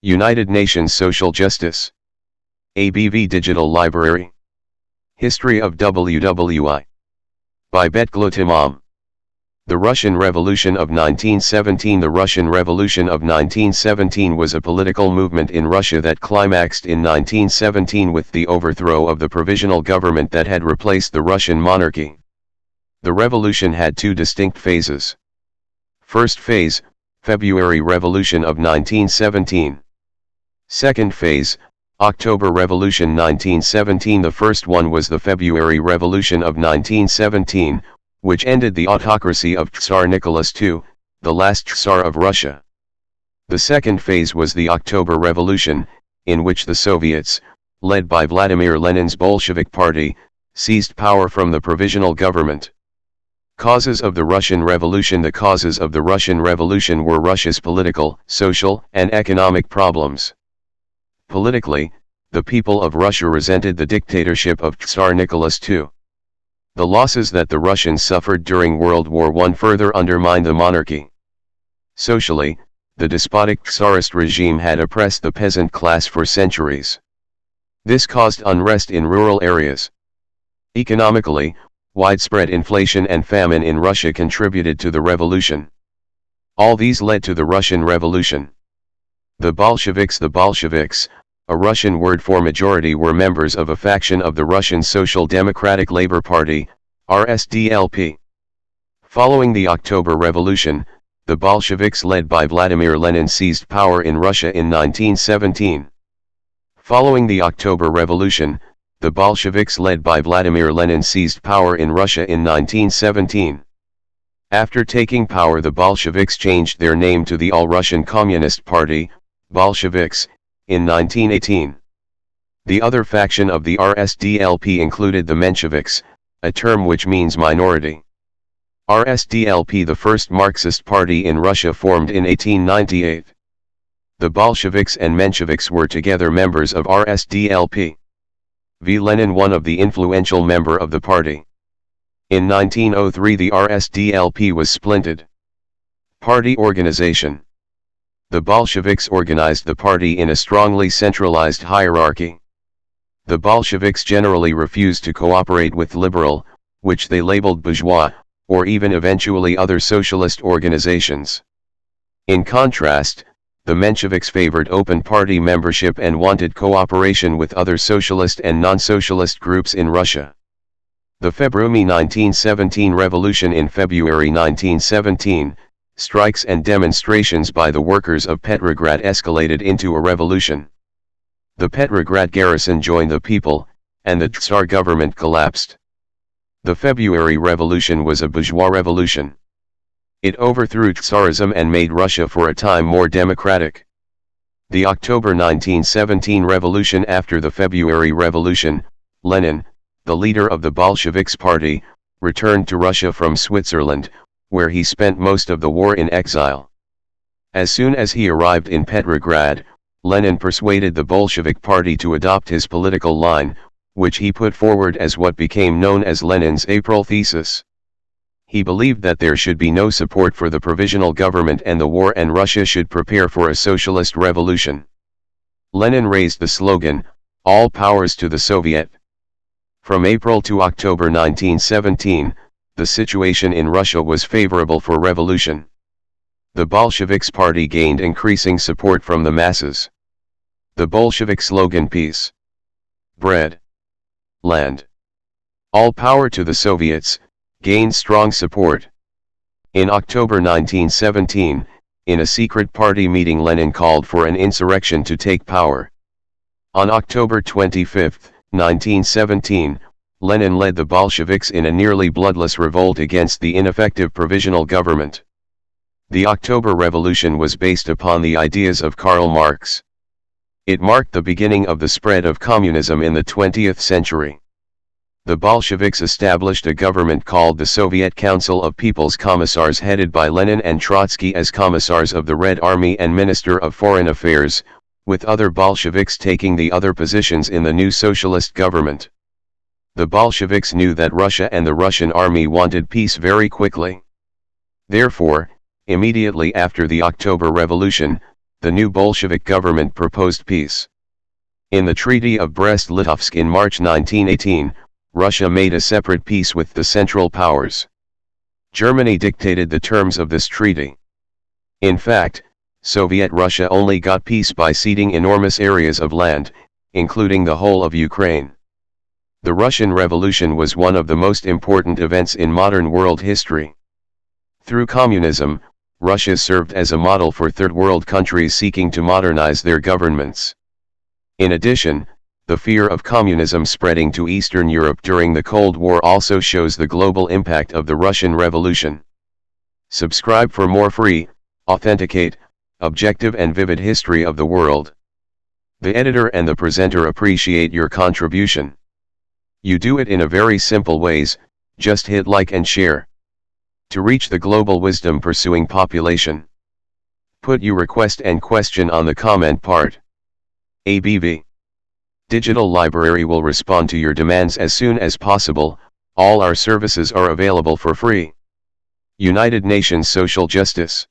United Nations Social Justice. ABV Digital Library. History of WWI. By Betglo Timam. The Russian Revolution of 1917. The Russian Revolution of 1917 was a political movement in Russia that climaxed in 1917 with the overthrow of the Provisional Government that had replaced the Russian monarchy. The revolution had two distinct phases. First phase, February Revolution of 1917. Second phase, October Revolution 1917. The first one was the February Revolution of 1917, which ended the autocracy of Tsar Nicholas II, the last Tsar of Russia. The second phase was the October Revolution, in which the Soviets, led by Vladimir Lenin's Bolshevik party, seized power from the Provisional Government. Causes of the Russian Revolution. The causes of the Russian Revolution were Russia's political, social, and economic problems. Politically, the people of Russia resented the dictatorship of Tsar Nicholas II. The losses that the Russians suffered during World War I further undermined the monarchy. Socially, the despotic Tsarist regime had oppressed the peasant class for centuries. This caused unrest in rural areas. Economically, widespread inflation and famine in Russia contributed to the revolution. All these led to the Russian Revolution. The Bolsheviks, a Russian word for majority, were members of a faction of the Russian Social Democratic Labour Party, RSDLP. Following the October Revolution, the Bolsheviks led by Vladimir Lenin seized power in Russia in 1917. Following the October Revolution, the Bolsheviks led by Vladimir Lenin seized power in Russia in 1917. After taking power, the Bolsheviks changed their name to the All-Russian Communist Party, Bolsheviks, in 1918. The other faction of the RSDLP included the Mensheviks, a term which means minority. RSDLP, the first Marxist party in Russia, formed in 1898. The Bolsheviks and Mensheviks were together members of RSDLP. V. Lenin, one of the influential member of the party. In 1903 the RSDLP was splinted. Party organization. The Bolsheviks organized the party in a strongly centralized hierarchy. The Bolsheviks generally refused to cooperate with liberal, which they labeled bourgeois, or even eventually other socialist organizations. In contrast, the Mensheviks favored open party membership and wanted cooperation with other socialist and non-socialist groups in Russia. The February 1917 revolution. In February 1917, strikes and demonstrations by the workers of Petrograd escalated into a revolution. The Petrograd garrison joined the people, and the Tsar government collapsed. The February Revolution was a bourgeois revolution. It overthrew Tsarism and made Russia for a time more democratic. The October 1917 revolution. After the February Revolution, Lenin, the leader of the Bolsheviks party, returned to Russia from Switzerland, where he spent most of the war in exile. As soon as he arrived in Petrograd, Lenin persuaded the Bolshevik party to adopt his political line, which he put forward as what became known as Lenin's April thesis. He believed that there should be no support for the Provisional Government and the war, and Russia should prepare for a socialist revolution. Lenin raised the slogan, "All powers to the Soviet." From April to October 1917, the situation in Russia was favorable for revolution. The Bolsheviks party gained increasing support from the masses. The Bolshevik slogan, "Peace, bread, land, all power to the Soviets," gained strong support. In October 1917, in a secret party meeting, Lenin called for an insurrection to take power. On October 25, 1917, Lenin led the Bolsheviks in a nearly bloodless revolt against the ineffective Provisional Government. The October Revolution was based upon the ideas of Karl Marx. It marked the beginning of the spread of communism in the 20th century. The Bolsheviks established a government called the Soviet Council of People's Commissars, headed by Lenin and Trotsky as commissars of the Red Army and Minister of Foreign Affairs, with other Bolsheviks taking the other positions in the new socialist government. The Bolsheviks knew that Russia and the Russian army wanted peace very quickly. Therefore, immediately after the October Revolution, the new Bolshevik government proposed peace. In the Treaty of Brest-Litovsk in March 1918, Russia made a separate peace with the Central Powers. Germany dictated the terms of this treaty. In fact, Soviet Russia only got peace by ceding enormous areas of land, including the whole of Ukraine. The Russian Revolution was one of the most important events in modern world history. Through communism, Russia served as a model for Third World countries seeking to modernize their governments. In addition, the fear of communism spreading to Eastern Europe during the Cold War also shows the global impact of the Russian Revolution. Subscribe for more free, authenticate, objective and vivid history of the world. The editor and the presenter appreciate your contribution. You do it in a very simple ways, just hit like and share. To reach the global wisdom pursuing population. Put your request and question on the comment part. ABV Digital Library will respond to your demands as soon as possible. All our services are available for free. United Nations Social Justice.